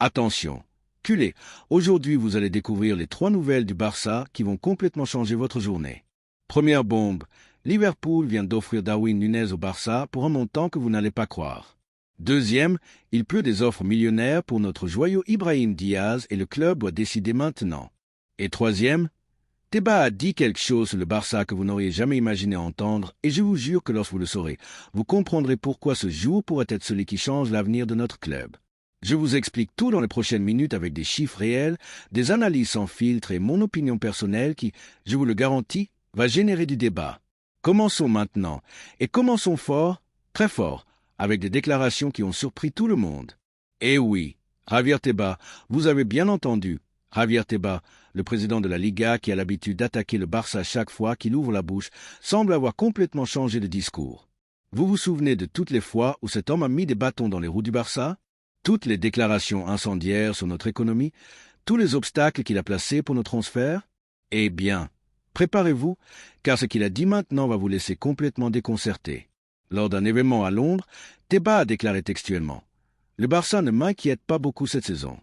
Attention, culé, aujourd'hui vous allez découvrir les 3 nouvelles du Barça qui vont complètement changer votre journée. Première bombe, Liverpool vient d'offrir Darwin Núñez au Barça pour un montant que vous n'allez pas croire. Deuxième, il pleut des offres millionnaires pour notre joyau Ibrahim Diaz et le club doit décider maintenant. Et troisième, Tebas a dit quelque chose sur le Barça que vous n'auriez jamais imaginé entendre et je vous jure que lorsque vous le saurez, vous comprendrez pourquoi ce jour pourrait être celui qui change l'avenir de notre club. Je vous explique tout dans les prochaines minutes avec des chiffres réels, des analyses sans filtre et mon opinion personnelle qui, je vous le garantis, va générer du débat. Commençons maintenant, et commençons fort, très fort, avec des déclarations qui ont surpris tout le monde. Eh oui, Javier Tebas, vous avez bien entendu, Javier Tebas, le président de la Liga qui a l'habitude d'attaquer le Barça chaque fois qu'il ouvre la bouche, semble avoir complètement changé de discours. Vous vous souvenez de toutes les fois où cet homme a mis des bâtons dans les roues du Barça? Toutes les déclarations incendiaires sur notre économie, tous les obstacles qu'il a placés pour nos transferts? Eh bien, préparez-vous, car ce qu'il a dit maintenant va vous laisser complètement déconcerté. Lors d'un événement à Londres, Tebas a déclaré textuellement « Le Barça ne m'inquiète pas beaucoup cette saison ».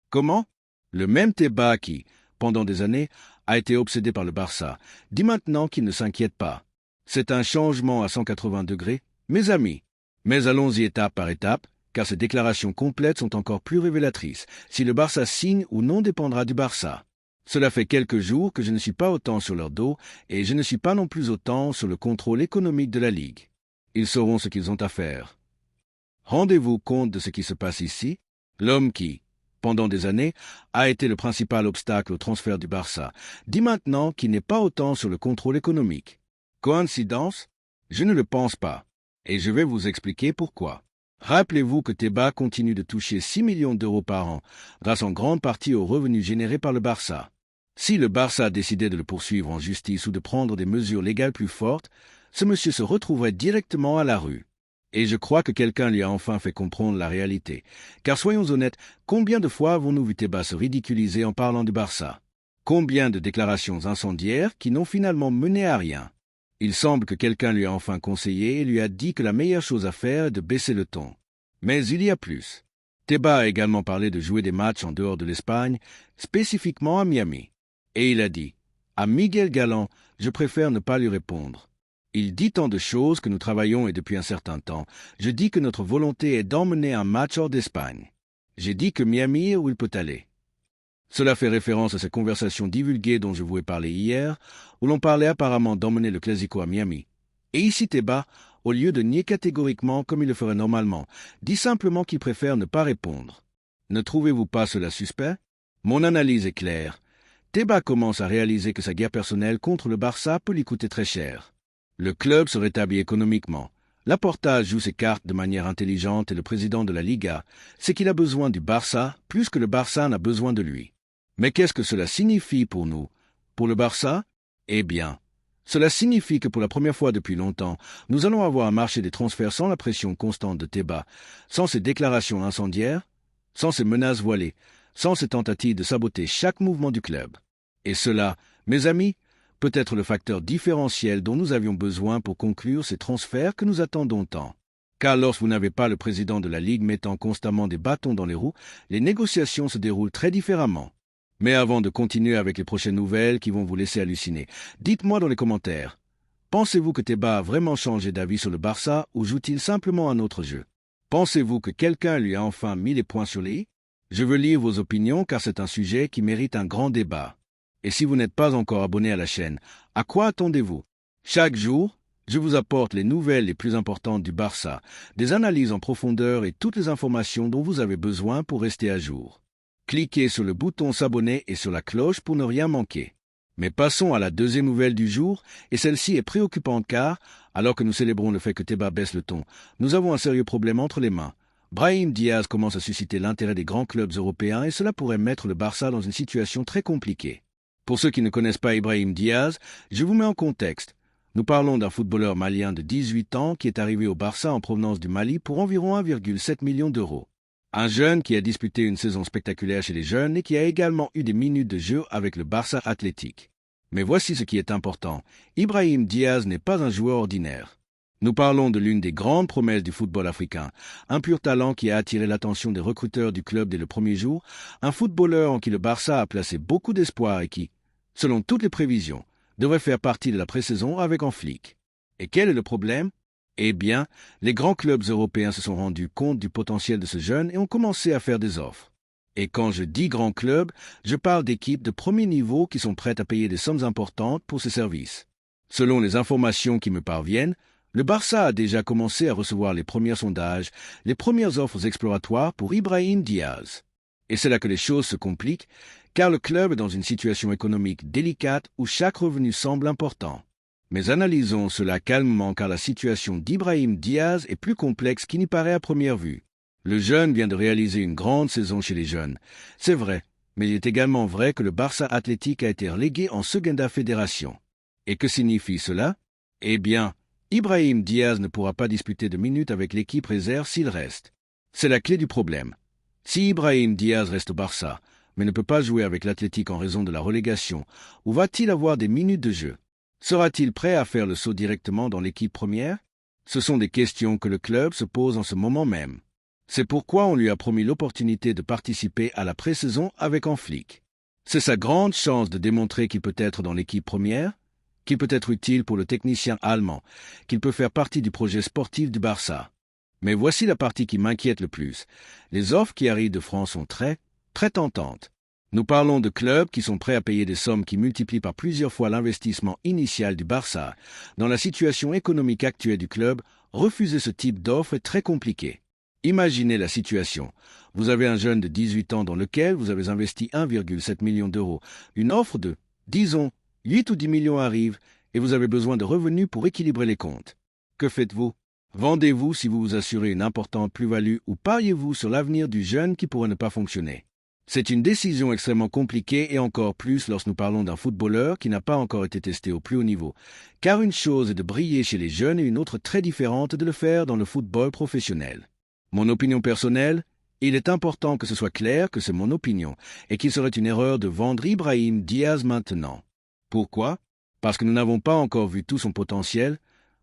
Comment? Le même Tebas qui, pendant des années, a été obsédé par le Barça, dit maintenant qu'il ne s'inquiète pas. C'est un changement à 180 degrés, mes amis. Mais allons-y étape par étape, car ces déclarations complètes sont encore plus révélatrices. Si le Barça signe ou non dépendra du Barça. Cela fait quelques jours que je ne suis pas autant sur leur dos et je ne suis pas non plus autant sur le contrôle économique de la Ligue. Ils sauront ce qu'ils ont à faire. Rendez-vous compte de ce qui se passe ici. L'homme qui, pendant des années, a été le principal obstacle au transfert du Barça, dit maintenant qu'il n'est pas autant sur le contrôle économique. Coïncidence? Je ne le pense pas. Et je vais vous expliquer pourquoi. Rappelez-vous que Tebas continue de toucher 6 millions d'euros par an, grâce en grande partie aux revenus générés par le Barça. Si le Barça décidait de le poursuivre en justice ou de prendre des mesures légales plus fortes, ce monsieur se retrouverait directement à la rue. Et je crois que quelqu'un lui a enfin fait comprendre la réalité. Car soyons honnêtes, combien de fois avons-nous vu Tebas se ridiculiser en parlant du Barça? Combien de déclarations incendiaires qui n'ont finalement mené à rien? Il semble que quelqu'un lui a enfin conseillé et lui a dit que la meilleure chose à faire est de baisser le ton. Mais il y a plus. Tebas a également parlé de jouer des matchs en dehors de l'Espagne, spécifiquement à Miami. Et il a dit « À Miguel Galán, je préfère ne pas lui répondre. Il dit tant de choses que nous travaillons et depuis un certain temps. Je dis que notre volonté est d'emmener un match hors d'Espagne. J'ai dit que Miami est où il peut aller. » Cela fait référence à ces conversations divulguées dont je vous ai parlé hier, où l'on parlait apparemment d'emmener le Clasico à Miami. Et ici Tebas, au lieu de nier catégoriquement comme il le ferait normalement, dit simplement qu'il préfère ne pas répondre. Ne trouvez-vous pas cela suspect? Mon analyse est claire. Tebas commence à réaliser que sa guerre personnelle contre le Barça peut lui coûter très cher. Le club se rétablit économiquement. Laporta joue ses cartes de manière intelligente et le président de la Liga, c'est qu'il a besoin du Barça plus que le Barça n'a besoin de lui. Mais qu'est-ce que cela signifie pour nous? Pour le Barça? Eh bien, cela signifie que pour la première fois depuis longtemps, nous allons avoir un marché des transferts sans la pression constante de Tebas, sans ses déclarations incendiaires, sans ses menaces voilées, sans ses tentatives de saboter chaque mouvement du club. Et cela, mes amis, peut être le facteur différentiel dont nous avions besoin pour conclure ces transferts que nous attendons tant. Car lorsque vous n'avez pas le président de la Ligue mettant constamment des bâtons dans les roues, les négociations se déroulent très différemment. Mais avant de continuer avec les prochaines nouvelles qui vont vous laisser halluciner, dites-moi dans les commentaires, pensez-vous que Tebas a vraiment changé d'avis sur le Barça ou joue-t-il simplement un autre jeu? Pensez-vous que quelqu'un lui a enfin mis les points sur les i? Je veux lire vos opinions car c'est un sujet qui mérite un grand débat. Et si vous n'êtes pas encore abonné à la chaîne, à quoi attendez-vous? Chaque jour, je vous apporte les nouvelles les plus importantes du Barça, des analyses en profondeur et toutes les informations dont vous avez besoin pour rester à jour. Cliquez sur le bouton s'abonner et sur la cloche pour ne rien manquer. Mais passons à la deuxième nouvelle du jour, et celle-ci est préoccupante car, alors que nous célébrons le fait que Tebas baisse le ton, nous avons un sérieux problème entre les mains. Brahim Diaz commence à susciter l'intérêt des grands clubs européens et cela pourrait mettre le Barça dans une situation très compliquée. Pour ceux qui ne connaissent pas Ibrahim Diaz, je vous mets en contexte. Nous parlons d'un footballeur malien de 18 ans qui est arrivé au Barça en provenance du Mali pour environ 1,7 million d'euros. Un jeune qui a disputé une saison spectaculaire chez les jeunes et qui a également eu des minutes de jeu avec le Barça Athletic. Mais voici ce qui est important. Ibrahim Diaz n'est pas un joueur ordinaire. Nous parlons de l'une des grandes promesses du football africain, un pur talent qui a attiré l'attention des recruteurs du club dès le premier jour, un footballeur en qui le Barça a placé beaucoup d'espoir et qui, selon toutes les prévisions, devrait faire partie de la pré-saison avec en flic. Et quel est le problème? Eh bien, les grands clubs européens se sont rendus compte du potentiel de ce jeune et ont commencé à faire des offres. Et quand je dis grands clubs, je parle d'équipes de premier niveau qui sont prêtes à payer des sommes importantes pour ces services. Selon les informations qui me parviennent, le Barça a déjà commencé à recevoir les premiers sondages, les premières offres exploratoires pour Ibrahim Diaz. Et c'est là que les choses se compliquent, car le club est dans une situation économique délicate où chaque revenu semble important. Mais analysons cela calmement car la situation d'Ibrahim Diaz est plus complexe qu'il n'y paraît à première vue. Le jeune vient de réaliser une grande saison chez les jeunes. C'est vrai, mais il est également vrai que le Barça Athletic a été relégué en Segunda Fédération. Et que signifie cela? Eh bien, Ibrahim Diaz ne pourra pas disputer de minutes avec l'équipe réserve s'il reste. C'est la clé du problème. Si Ibrahim Diaz reste au Barça, mais ne peut pas jouer avec l'Athletic en raison de la relégation, où va-t-il avoir des minutes de jeu? Sera-t-il prêt à faire le saut directement dans l'équipe première? Ce sont des questions que le club se pose en ce moment même. C'est pourquoi on lui a promis l'opportunité de participer à la pré-saison avec en flic. C'est sa grande chance de démontrer qu'il peut être dans l'équipe première, qu'il peut être utile pour le technicien allemand, qu'il peut faire partie du projet sportif du Barça. Mais voici la partie qui m'inquiète le plus. Les offres qui arrivent de France sont très tentantes. Nous parlons de clubs qui sont prêts à payer des sommes qui multiplient par plusieurs fois l'investissement initial du Barça. Dans la situation économique actuelle du club, refuser ce type d'offre est très compliqué. Imaginez la situation. Vous avez un jeune de 18 ans dans lequel vous avez investi 1,7 million d'euros. Une offre de, disons, 8 ou 10 millions arrive et vous avez besoin de revenus pour équilibrer les comptes. Que faites-vous? Vendez-vous si vous vous assurez une importante plus-value ou pariez-vous sur l'avenir du jeune qui pourrait ne pas fonctionner? C'est une décision extrêmement compliquée et encore plus lorsque nous parlons d'un footballeur qui n'a pas encore été testé au plus haut niveau. Car une chose est de briller chez les jeunes et une autre très différente est de le faire dans le football professionnel. Mon opinion personnelle, il est important que ce soit clair que c'est mon opinion et qu'il serait une erreur de vendre Ibrahim Diaz maintenant. Pourquoi? Parce que nous n'avons pas encore vu tout son potentiel,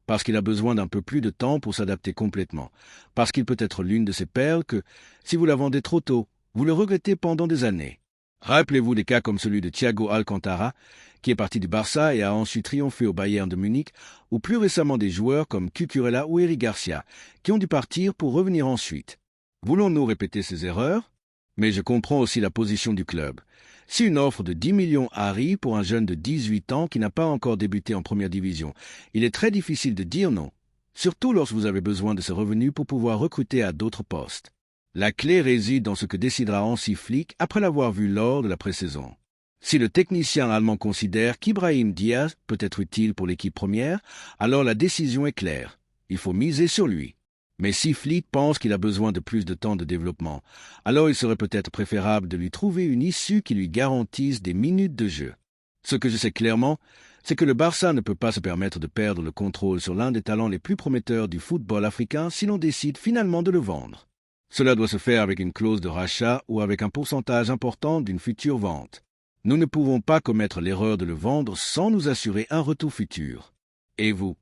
parce qu'il a besoin d'un peu plus de temps pour s'adapter complètement, parce qu'il peut être l'une de ces perles que, si vous la vendez trop tôt, vous le regrettez pendant des années. Rappelez-vous des cas comme celui de Thiago Alcantara, qui est parti du Barça et a ensuite triomphé au Bayern de Munich, ou plus récemment des joueurs comme Cucurella ou Eric Garcia, qui ont dû partir pour revenir ensuite. Voulons-nous répéter ces erreurs? Mais je comprends aussi la position du club. Si une offre de 10 millions arrive pour un jeune de 18 ans qui n'a pas encore débuté en première division, il est très difficile de dire non, surtout lorsque vous avez besoin de ces revenus pour pouvoir recruter à d'autres postes. La clé réside dans ce que décidera Hansi Flick après l'avoir vu lors de la pré-saison. Si le technicien allemand considère qu'Ibrahim Diaz peut être utile pour l'équipe première, alors la décision est claire. Il faut miser sur lui. Mais si Flick pense qu'il a besoin de plus de temps de développement, alors il serait peut-être préférable de lui trouver une issue qui lui garantisse des minutes de jeu. Ce que je sais clairement, c'est que le Barça ne peut pas se permettre de perdre le contrôle sur l'un des talents les plus prometteurs du football africain si l'on décide finalement de le vendre. Cela doit se faire avec une clause de rachat ou avec un pourcentage important d'une future vente. Nous ne pouvons pas commettre l'erreur de le vendre sans nous assurer un retour futur. Et vous,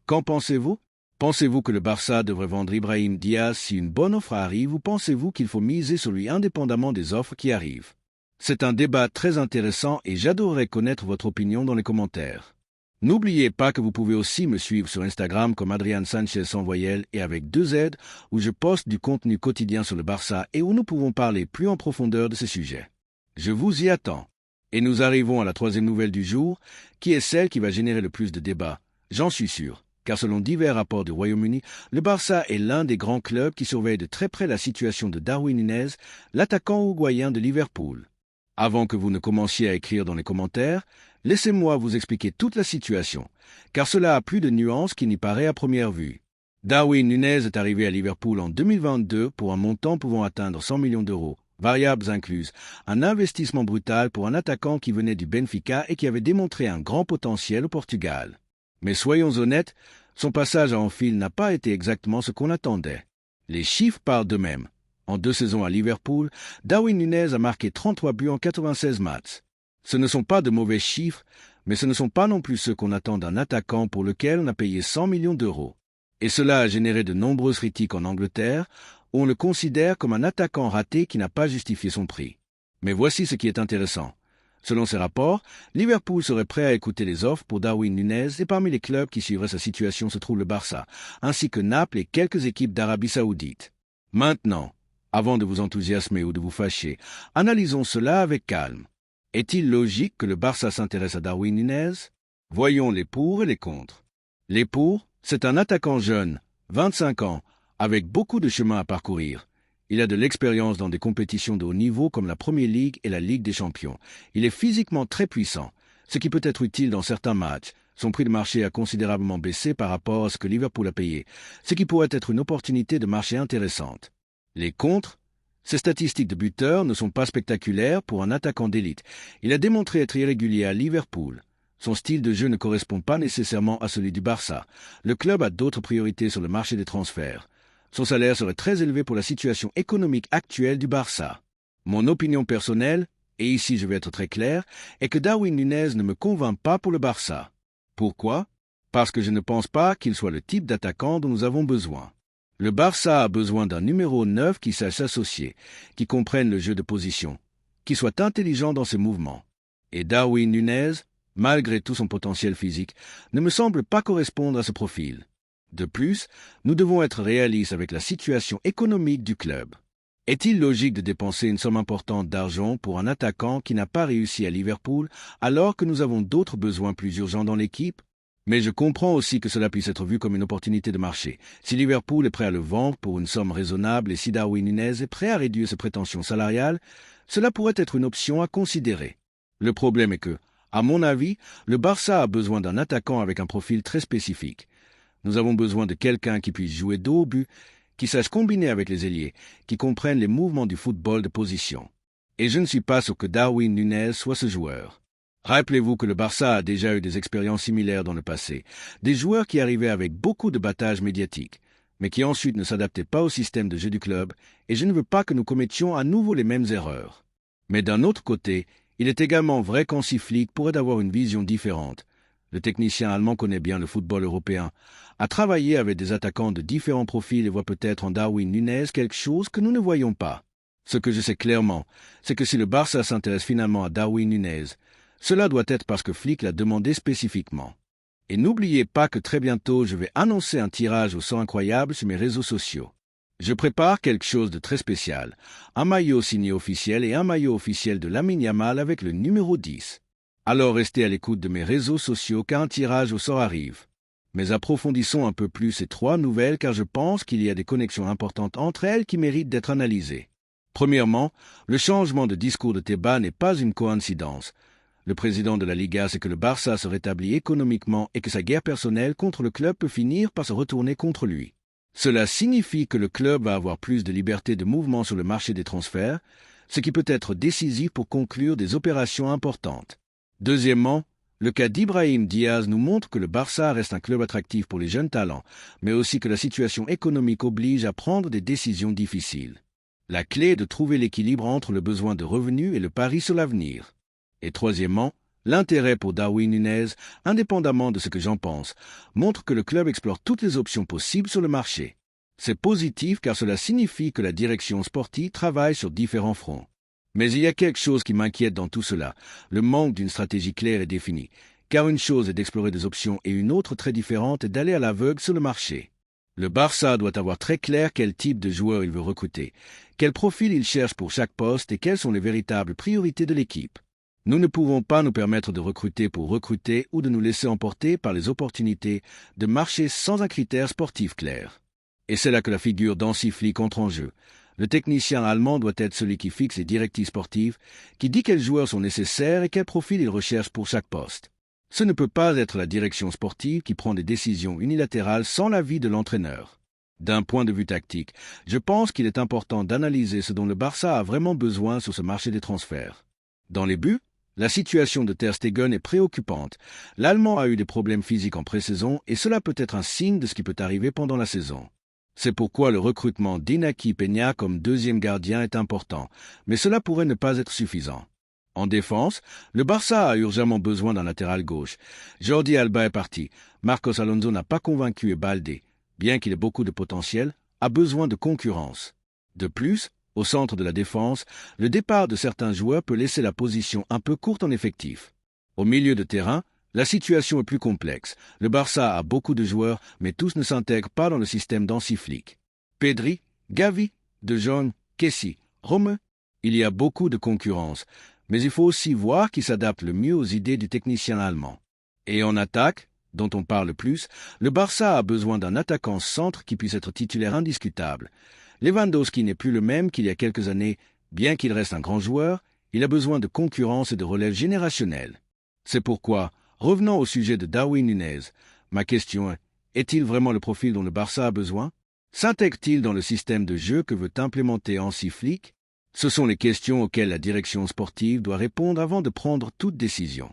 qu'en pensez-vous? Pensez-vous que le Barça devrait vendre Ibrahim Diaz si une bonne offre arrive ou pensez-vous qu'il faut miser sur lui indépendamment des offres qui arrivent? C'est un débat très intéressant et j'adorerais connaître votre opinion dans les commentaires. N'oubliez pas que vous pouvez aussi me suivre sur Instagram comme Adrian Sanchez sans voyelle et avec 2 Z, où je poste du contenu quotidien sur le Barça et où nous pouvons parler plus en profondeur de ces sujets. Je vous y attends. Et nous arrivons à la 3e nouvelle du jour, qui est celle qui va générer le plus de débats. J'en suis sûr, car selon divers rapports du Royaume-Uni, le Barça est l'un des grands clubs qui surveille de très près la situation de Darwin Núñez, l'attaquant uruguayen de Liverpool. Avant que vous ne commenciez à écrire dans les commentaires, laissez-moi vous expliquer toute la situation, car cela a plus de nuances qu'il n'y paraît à première vue. Darwin Núñez est arrivé à Liverpool en 2022 pour un montant pouvant atteindre 100 millions d'euros, variables incluses, un investissement brutal pour un attaquant qui venait du Benfica et qui avait démontré un grand potentiel au Portugal. Mais soyons honnêtes, son passage à Anfield n'a pas été exactement ce qu'on attendait. Les chiffres parlent d'eux-mêmes. En 2 saisons à Liverpool, Darwin Núñez a marqué 33 buts en 96 matchs. Ce ne sont pas de mauvais chiffres, mais ce ne sont pas non plus ceux qu'on attend d'un attaquant pour lequel on a payé 100 millions d'euros. Et cela a généré de nombreuses critiques en Angleterre, où on le considère comme un attaquant raté qui n'a pas justifié son prix. Mais voici ce qui est intéressant. Selon ces rapports, Liverpool serait prêt à écouter les offres pour Darwin Núñez et parmi les clubs qui suivraient sa situation se trouve le Barça, ainsi que Naples et quelques équipes d'Arabie Saoudite. Maintenant, avant de vous enthousiasmer ou de vous fâcher, analysons cela avec calme. Est-il logique que le Barça s'intéresse à Darwin Núñez? Voyons les pour et les contre. Les pour, c'est un attaquant jeune, 25 ans, avec beaucoup de chemin à parcourir. Il a de l'expérience dans des compétitions de haut niveau comme la Premier League et la Ligue des Champions. Il est physiquement très puissant, ce qui peut être utile dans certains matchs. Son prix de marché a considérablement baissé par rapport à ce que Liverpool a payé, ce qui pourrait être une opportunité de marché intéressante. Les contres, ses statistiques de buteur ne sont pas spectaculaires pour un attaquant d'élite. Il a démontré être irrégulier à Liverpool. Son style de jeu ne correspond pas nécessairement à celui du Barça. Le club a d'autres priorités sur le marché des transferts. Son salaire serait très élevé pour la situation économique actuelle du Barça. Mon opinion personnelle, et ici je vais être très clair, est que Darwin Núñez ne me convainc pas pour le Barça. Pourquoi? Parce que je ne pense pas qu'il soit le type d'attaquant dont nous avons besoin. Le Barça a besoin d'un numéro 9 qui sache s'associer, qui comprenne le jeu de position, qui soit intelligent dans ses mouvements. Et Darwin Núñez, malgré tout son potentiel physique, ne me semble pas correspondre à ce profil. De plus, nous devons être réalistes avec la situation économique du club. Est-il logique de dépenser une somme importante d'argent pour un attaquant qui n'a pas réussi à Liverpool alors que nous avons d'autres besoins plus urgents dans l'équipe? Mais je comprends aussi que cela puisse être vu comme une opportunité de marché. Si Liverpool est prêt à le vendre pour une somme raisonnable et si Darwin Núñez est prêt à réduire ses prétentions salariales, cela pourrait être une option à considérer. Le problème est que, à mon avis, le Barça a besoin d'un attaquant avec un profil très spécifique. Nous avons besoin de quelqu'un qui puisse jouer dos au but, qui sache combiner avec les ailiers, qui comprenne les mouvements du football de position. Et je ne suis pas sûr que Darwin Núñez soit ce joueur. Rappelez-vous que le Barça a déjà eu des expériences similaires dans le passé, des joueurs qui arrivaient avec beaucoup de battages médiatiques, mais qui ensuite ne s'adaptaient pas au système de jeu du club, et je ne veux pas que nous commettions à nouveau les mêmes erreurs. Mais d'un autre côté, il est également vrai qu'Hansi Flick pourrait avoir une vision différente. Le technicien allemand connaît bien le football européen, a travaillé avec des attaquants de différents profils et voit peut-être en Darwin Núñez quelque chose que nous ne voyons pas. Ce que je sais clairement, c'est que si le Barça s'intéresse finalement à Darwin Núñez, cela doit être parce que Flick l'a demandé spécifiquement. Et n'oubliez pas que très bientôt je vais annoncer un tirage au sort incroyable sur mes réseaux sociaux. Je prépare quelque chose de très spécial, un maillot signé officiel et un maillot officiel de Lamine Yamal avec le numéro 10. Alors restez à l'écoute de mes réseaux sociaux car un tirage au sort arrive. Mais approfondissons un peu plus ces trois nouvelles car je pense qu'il y a des connexions importantes entre elles qui méritent d'être analysées. Premièrement, le changement de discours de Tebas n'est pas une coïncidence. Le président de la Liga sait que le Barça se rétablit économiquement et que sa guerre personnelle contre le club peut finir par se retourner contre lui. Cela signifie que le club va avoir plus de liberté de mouvement sur le marché des transferts, ce qui peut être décisif pour conclure des opérations importantes. Deuxièmement, le cas d'Ibrahim Diaz nous montre que le Barça reste un club attractif pour les jeunes talents, mais aussi que la situation économique oblige à prendre des décisions difficiles. La clé est de trouver l'équilibre entre le besoin de revenus et le pari sur l'avenir. Et troisièmement, l'intérêt pour Darwin Núñez, indépendamment de ce que j'en pense, montre que le club explore toutes les options possibles sur le marché. C'est positif car cela signifie que la direction sportive travaille sur différents fronts. Mais il y a quelque chose qui m'inquiète dans tout cela, le manque d'une stratégie claire et définie, car une chose est d'explorer des options et une autre très différente est d'aller à l'aveugle sur le marché. Le Barça doit avoir très clair quel type de joueur il veut recruter, quel profil il cherche pour chaque poste et quelles sont les véritables priorités de l'équipe. Nous ne pouvons pas nous permettre de recruter pour recruter ou de nous laisser emporter par les opportunités de marcher sans un critère sportif clair. Et c'est là que la figure d'Hansi Flick entre en jeu. Le technicien allemand doit être celui qui fixe les directives sportives, qui dit quels joueurs sont nécessaires et quel profil il recherche pour chaque poste. Ce ne peut pas être la direction sportive qui prend des décisions unilatérales sans l'avis de l'entraîneur. D'un point de vue tactique, je pense qu'il est important d'analyser ce dont le Barça a vraiment besoin sur ce marché des transferts. Dans les buts, la situation de Ter Stegen est préoccupante. L'Allemand a eu des problèmes physiques en pré-saison et cela peut être un signe de ce qui peut arriver pendant la saison. C'est pourquoi le recrutement d'Inaki Peña comme deuxième gardien est important, mais cela pourrait ne pas être suffisant. En défense, le Barça a urgemment besoin d'un latéral gauche. Jordi Alba est parti, Marcos Alonso n'a pas convaincu et Baldé. bien qu'il ait beaucoup de potentiel, a besoin de concurrence. De plus, au centre de la défense, le départ de certains joueurs peut laisser la position un peu courte en effectif. Au milieu de terrain, la situation est plus complexe. Le Barça a beaucoup de joueurs, mais tous ne s'intègrent pas dans le système d'Hansi Flick. Pedri, Gavi, De Jong, Kessie, Rome, il y a beaucoup de concurrence, mais il faut aussi voir qui s'adapte le mieux aux idées du technicien allemand. Et en attaque, dont on parle plus, le Barça a besoin d'un attaquant centre qui puisse être titulaire indiscutable. Lewandowski n'est plus le même qu'il y a quelques années. Bien qu'il reste un grand joueur, il a besoin de concurrence et de relève générationnelle. C'est pourquoi, revenons au sujet de Darwin Nunez. Ma question est, est-il vraiment le profil dont le Barça a besoin? S'intègre-t-il dans le système de jeu que veut implémenter Hansi Flick? Ce sont les questions auxquelles la direction sportive doit répondre avant de prendre toute décision.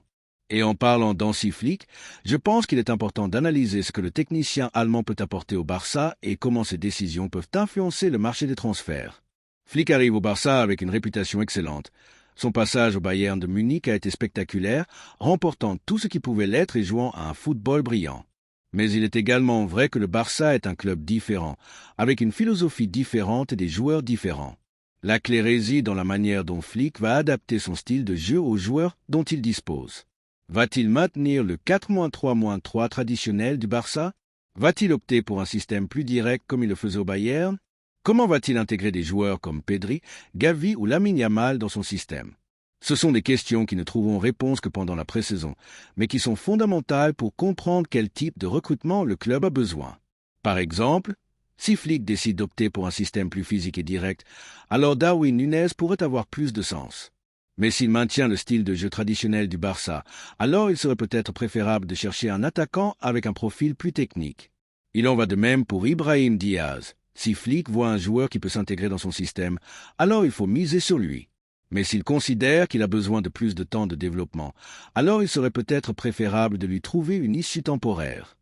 Et en parlant d'Hansi Flick, je pense qu'il est important d'analyser ce que le technicien allemand peut apporter au Barça et comment ces décisions peuvent influencer le marché des transferts. Flick arrive au Barça avec une réputation excellente. Son passage au Bayern de Munich a été spectaculaire, remportant tout ce qui pouvait l'être et jouant à un football brillant. Mais il est également vrai que le Barça est un club différent, avec une philosophie différente et des joueurs différents. La clé réside dans la manière dont Flick va adapter son style de jeu aux joueurs dont il dispose. Va-t-il maintenir le 4-3-3 traditionnel du Barça? Va-t-il opter pour un système plus direct comme il le faisait au Bayern? Comment va-t-il intégrer des joueurs comme Pedri, Gavi ou Lamine Yamal dans son système? Ce sont des questions qui ne trouveront réponse que pendant la pré-saison, mais qui sont fondamentales pour comprendre quel type de recrutement le club a besoin. Par exemple, si Flick décide d'opter pour un système plus physique et direct, alors Darwin Nunez pourrait avoir plus de sens. Mais s'il maintient le style de jeu traditionnel du Barça, alors il serait peut-être préférable de chercher un attaquant avec un profil plus technique. Il en va de même pour Ibrahim Diaz. Si Flick voit un joueur qui peut s'intégrer dans son système, alors il faut miser sur lui. Mais s'il considère qu'il a besoin de plus de temps de développement, alors il serait peut-être préférable de lui trouver une issue temporaire.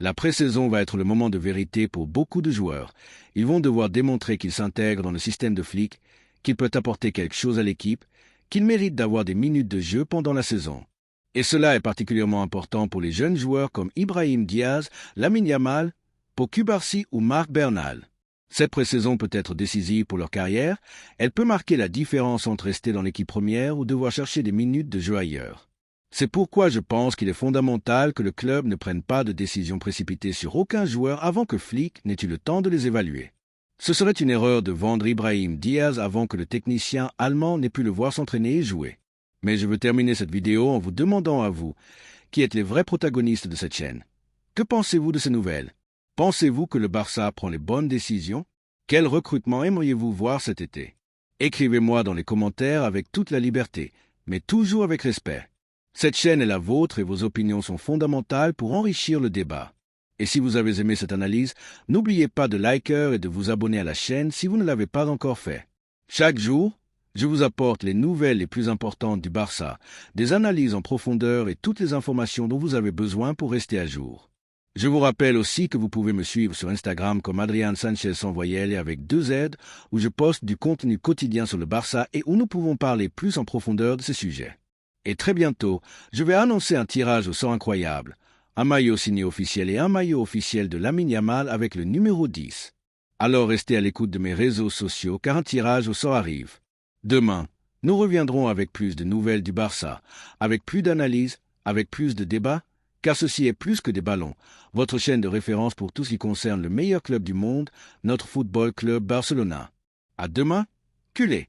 La pré-saison va être le moment de vérité pour beaucoup de joueurs. Ils vont devoir démontrer qu'ils s'intègrent dans le système de Flick, qu'il peut apporter quelque chose à l'équipe, qu'il mérite d'avoir des minutes de jeu pendant la saison. Et cela est particulièrement important pour les jeunes joueurs comme Ibrahim Diaz, Lamine Yamal, Pau Cubarsí ou Marc Bernal. Cette pré-saison peut être décisive pour leur carrière, elle peut marquer la différence entre rester dans l'équipe première ou devoir chercher des minutes de jeu ailleurs. C'est pourquoi je pense qu'il est fondamental que le club ne prenne pas de décision précipitée sur aucun joueur avant que Flick n'ait eu le temps de les évaluer. Ce serait une erreur de vendre Ibrahim Diaz avant que le technicien allemand n'ait pu le voir s'entraîner et jouer. Mais je veux terminer cette vidéo en vous demandant à vous, qui êtes les vrais protagonistes de cette chaîne. Que pensez-vous de ces nouvelles? Pensez-vous que le Barça prend les bonnes décisions? Quel recrutement aimeriez-vous voir cet été? Écrivez-moi dans les commentaires avec toute la liberté, mais toujours avec respect. Cette chaîne est la vôtre et vos opinions sont fondamentales pour enrichir le débat. Et si vous avez aimé cette analyse, n'oubliez pas de liker et de vous abonner à la chaîne si vous ne l'avez pas encore fait. Chaque jour, je vous apporte les nouvelles les plus importantes du Barça, des analyses en profondeur et toutes les informations dont vous avez besoin pour rester à jour. Je vous rappelle aussi que vous pouvez me suivre sur Instagram comme Adrian Sanchez sans voyelle et avec 2 Z, où je poste du contenu quotidien sur le Barça et où nous pouvons parler plus en profondeur de ces sujets. Et très bientôt, je vais annoncer un tirage au sort incroyable. Un maillot signé officiel et un maillot officiel de Lamine Yamal avec le numéro 10. Alors restez à l'écoute de mes réseaux sociaux car un tirage au sort arrive. Demain, nous reviendrons avec plus de nouvelles du Barça, avec plus d'analyses, avec plus de débats, car ceci est plus que des ballons, votre chaîne de référence pour tout ce qui concerne le meilleur club du monde, notre Football Club Barcelona. À demain, culé!